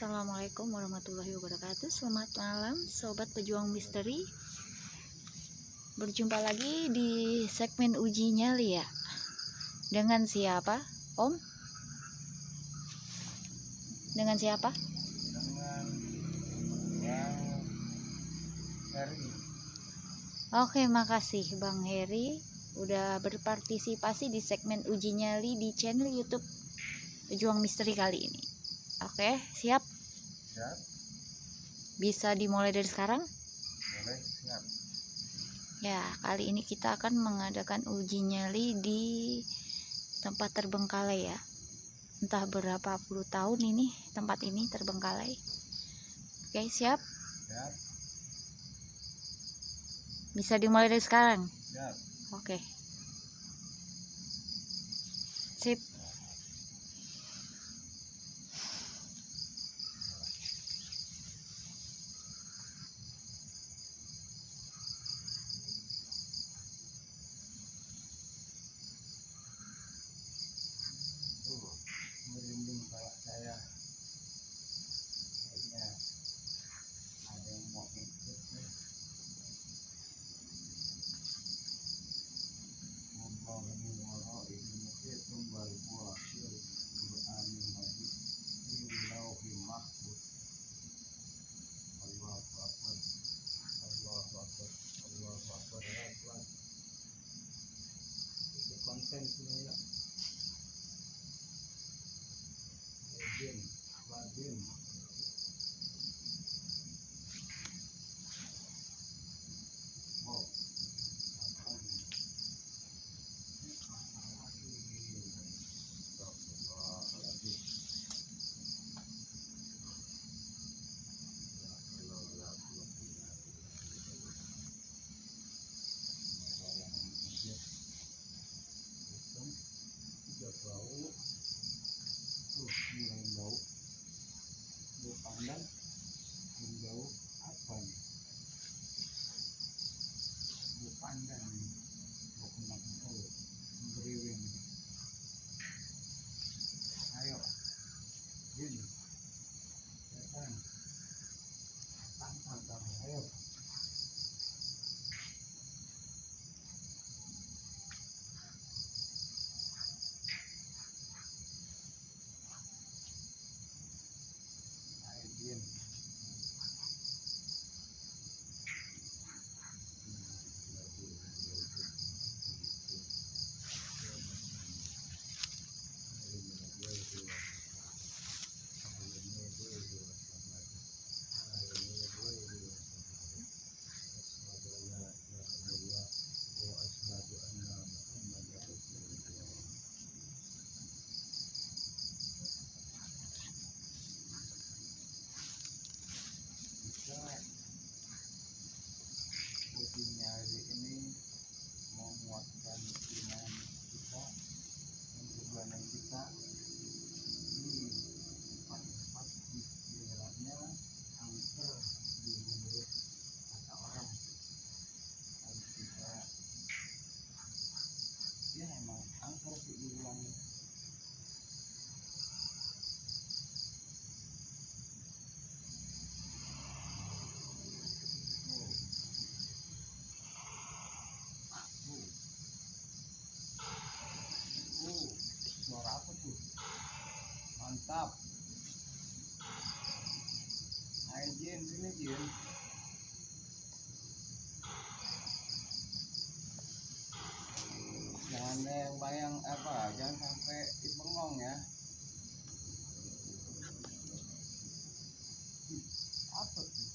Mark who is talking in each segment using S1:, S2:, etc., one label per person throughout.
S1: Assalamualaikum warahmatullahi wabarakatuh. Selamat malam sobat pejuang misteri. Berjumpa lagi di segmen uji nyali ya. Dengan siapa, Om? Dengan siapa?
S2: Dengan Bang Heri.
S1: Oke, makasih Bang Heri udah berpartisipasi di segmen uji nyali di channel YouTube Pejuang Misteri kali ini. Oke, siap?
S2: Siap?
S1: Bisa dimulai dari sekarang?
S2: Boleh, siap.
S1: Ya, kali ini kita akan mengadakan uji nyali di tempat terbengkalai ya. Entah berapa puluh tahun ini tempat ini terbengkalai. Oke, siap?
S2: Siap?
S1: Bisa dimulai dari sekarang?
S2: Siap.
S1: Oke. Sip.
S2: Merinding kepala saya. Kayaknya ada yang mau ikut nih. Konten sini ya. Ladin. Oh, apa lagi? Astagfirullahaladzim. Bau, mulai bau, bau pandan, bau apa nih? Bau pandan nih, bau kembang itu, beriring. Ayo, Jin, datang, tantang kamu, ayo. Ayo Jin. Ujinya hari ini menguatkan iman kita dan keberanian kita di tempat-tempat istilahnya angker di menurut kata orang. Harus kita ya emang angker sih dibilangnya. Suara apa tuh? Mantap. Ayo Jin, sini Jin. Jangan yang bayang apa, jangan sampai bengong ya. Apa tuh?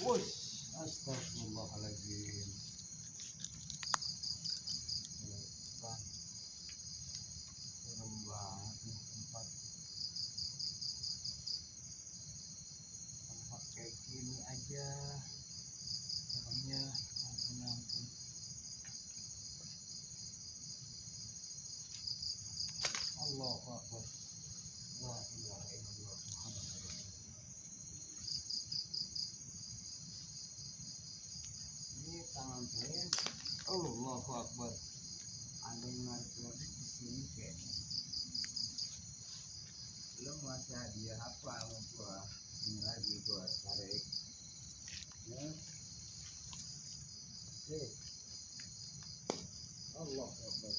S2: Push. Astagfirullahaladzim. Kan serem banget nih tempat kayak gini aja seremnya. Ampun ampun. Allahu Akbar. La ilaha illallah Muhammad Rasulullah. Ini tangan saya. Allahu Akbar. Ada yang narik di sini kayaknya. Lo mau hadiah apa sama gua? Ini lagi gua tarik. Ya. Oke. Allahu Akbar.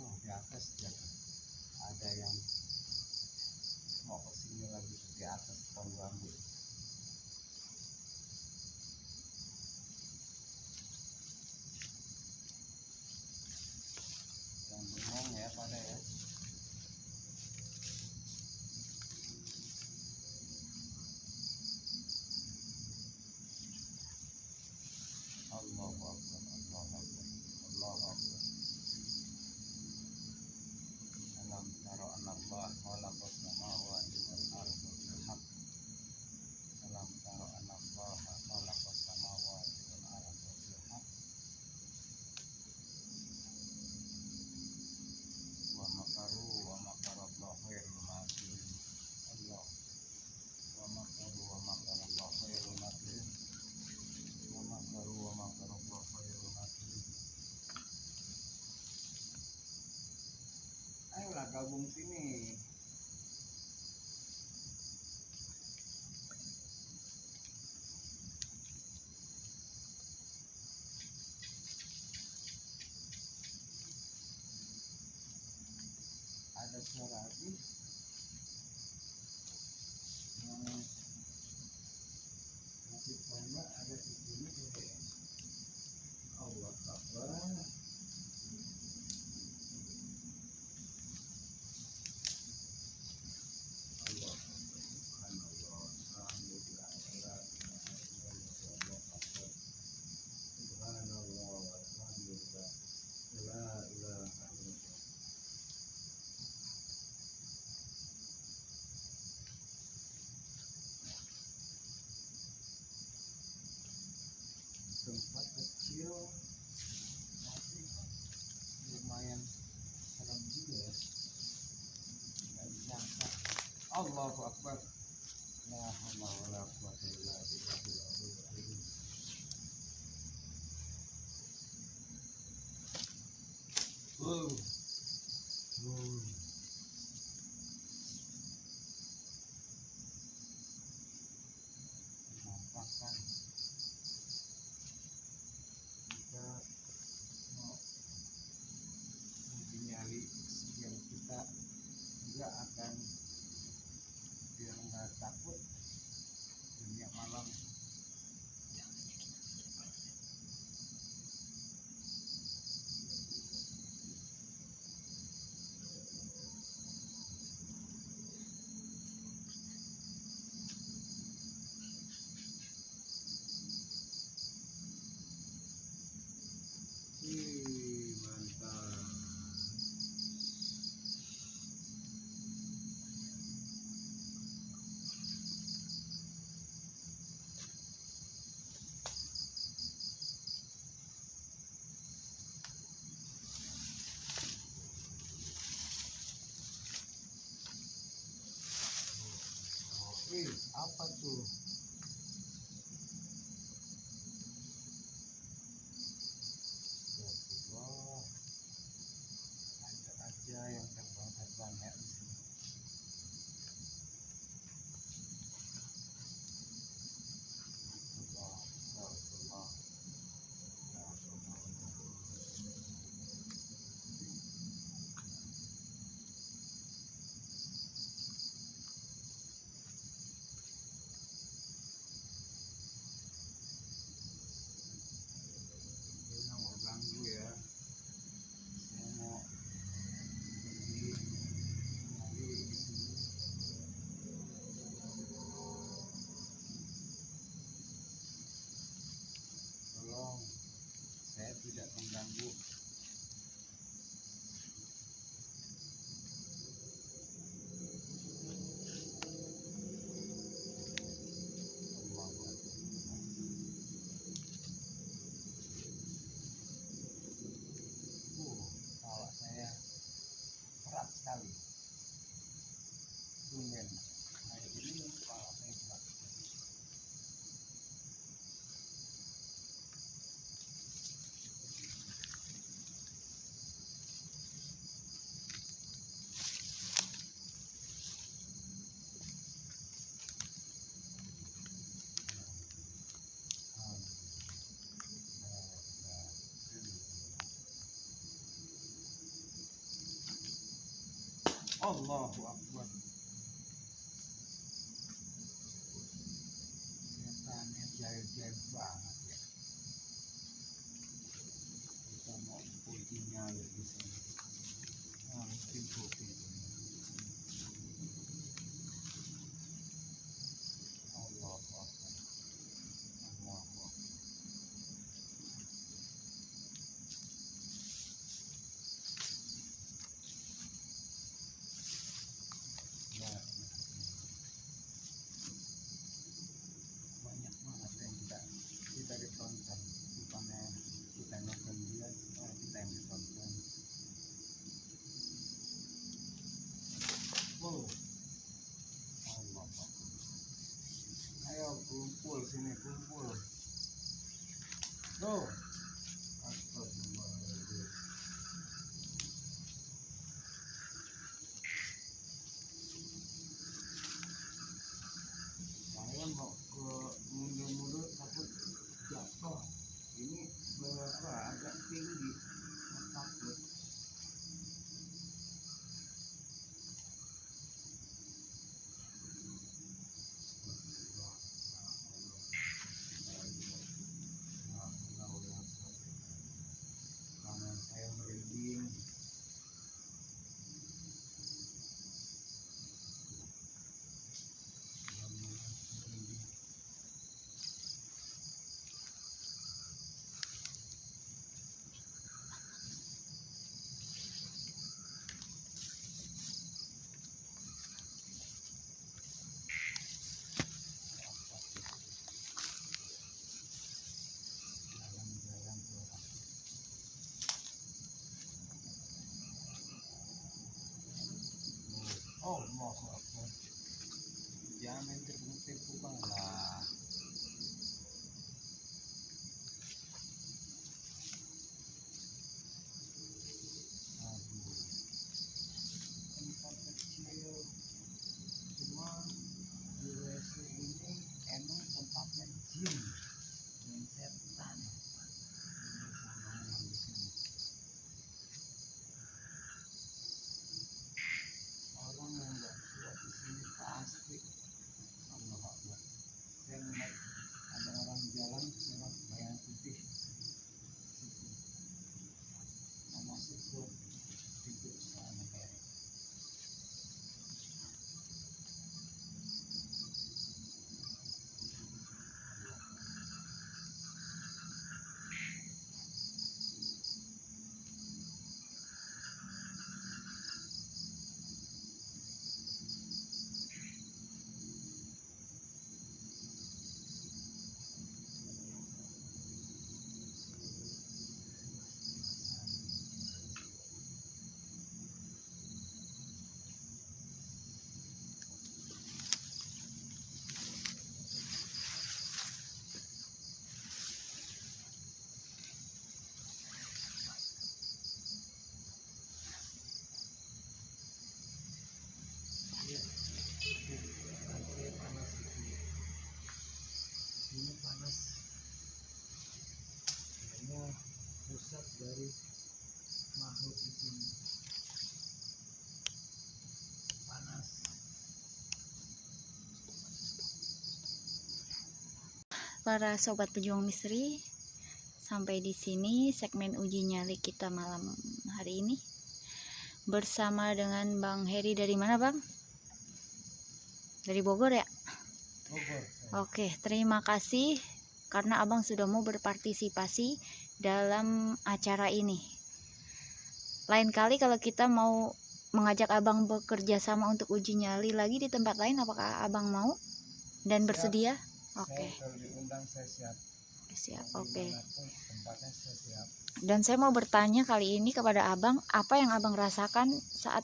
S2: Oh, di atas ya. Ada yang mau kesini lagi di atas pohon rambut. Yang bengong ya pada ya. Allahu Akbar, Allahu Akbar, Allahu Akbar. Alam tara anallah khalaqas samawati wal arda bil haqq. Alam tara anallah khalaqas samawati wal arda bil haqq. Wa makarallahu khairul makirin. Allah. Wa makarallahu khairul makirin. Wa makarallahu khairul makirin. Ayolah gabung sini. Ada suara api yang masih banyak ada di sini juga. Allah Akbar. Allah Subhanallah. Alhamdulillah. La ilaha illallah. Allah Akbar. Subhanallah. Alhamdulillah. La ilaha illallah. Tempat kecil tapi lumayan serem juga ya. Nggak disangka. Allahu Akbar. La haula wala quwwata illa billahil aliyyil azim. Wow. Wow. Nampakkan kita mau uji nyali biar kita juga akan biar nggak takut dunia malam. Mantap. Apa tuh? Astagfirullah. Lanjut. tidak mengganggu. Kepala saya berat sekali. Tumben. Hari ini kepala saya berat. Allahu Akbar. Setannya jahil-jahil banget ya. Kita mau uji nyali di sini. Mungkin kopi. Allahu Akbar. Allahu Akbar. Ya, banyak banget yang kita ditonton, bukannya kita nonton dia, malah kita yang ditonton. Wow, Allah, ayo kumpul sini, kumpul. Tuh, astagfirullahaladzim. Saya mau ke mundur-mundur takut jatuh. Ini agak tinggi, takut. Tangan saya merinding. Jalan-jalan ke orang. Oh, Allahu Akbar. Jangan tepuk-tepuk lah. Aduh, tempat kecil. Cuma di WC ini emang tempatnya jin dan setan. Ini sama di sini. Orang yang nggak kuat di sini pasti. Allah Akbar. Saya melihat ada orang jalan lewat bayangan putih. Situ. Mau masuk ke pintu sana kayak. Iya, saya panas itu. Ini panas. Kayaknya pusat dari makhluk di sini. Panas.
S1: Para sobat pejuang misteri, sampai di sini segmen uji nyali kita malam hari ini bersama dengan Bang Heri. Dari mana, Bang? Dari Bogor ya?
S2: Bogor.
S1: Oke, terima kasih karena Abang sudah mau berpartisipasi dalam acara ini. Lain kali kalau kita mau mengajak abang bekerja sama untuk uji nyali lagi di tempat lain, apakah abang mau dan
S2: Siap.
S1: bersedia? Oke.
S2: Saya kalau diundang saya siap.
S1: Siap,
S2: Mau
S1: oke.
S2: dimanapun tempatnya saya siap.
S1: Dan saya mau bertanya kali ini kepada abang, apa yang abang rasakan saat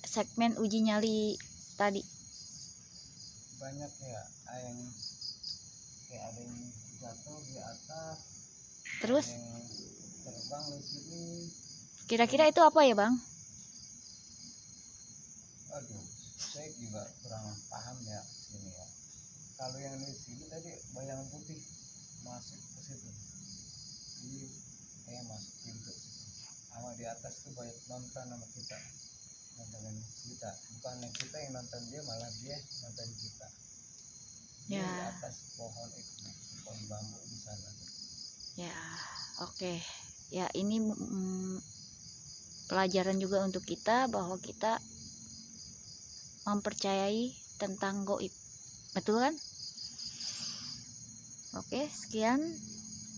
S1: segmen uji nyali tadi?
S2: Banyak ya, yang kayak ada yang jatuh di atas,
S1: Terus
S2: ada yang terbang di sini.
S1: kira-kira itu apa ya bang?
S2: Aduh, saya juga kurang paham ya sini ya. Kalau yang di sini tadi bayangan putih masuk ke situ, jadi kayak masuk pintu situ. Sama di atas tuh banyak nonton sama kita, nontonin kita. Bukan yang kita yang nonton dia, malah dia nonton kita. Dia
S1: Ya.
S2: di atas pohon itu, pohon bambu di sana.
S1: Ya, oke. Ya, ini pelajaran juga untuk kita bahwa kita mempercayai tentang goib. Betul kan? Oke, sekian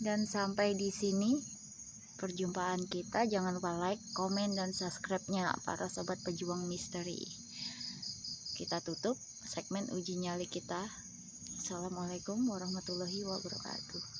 S1: dan sampai di sini perjumpaan kita. Jangan lupa like, komen, dan subscribe-nya para sobat pejuang misteri. Kita tutup segmen uji nyali kita. Assalamualaikum warahmatullahi wabarakatuh.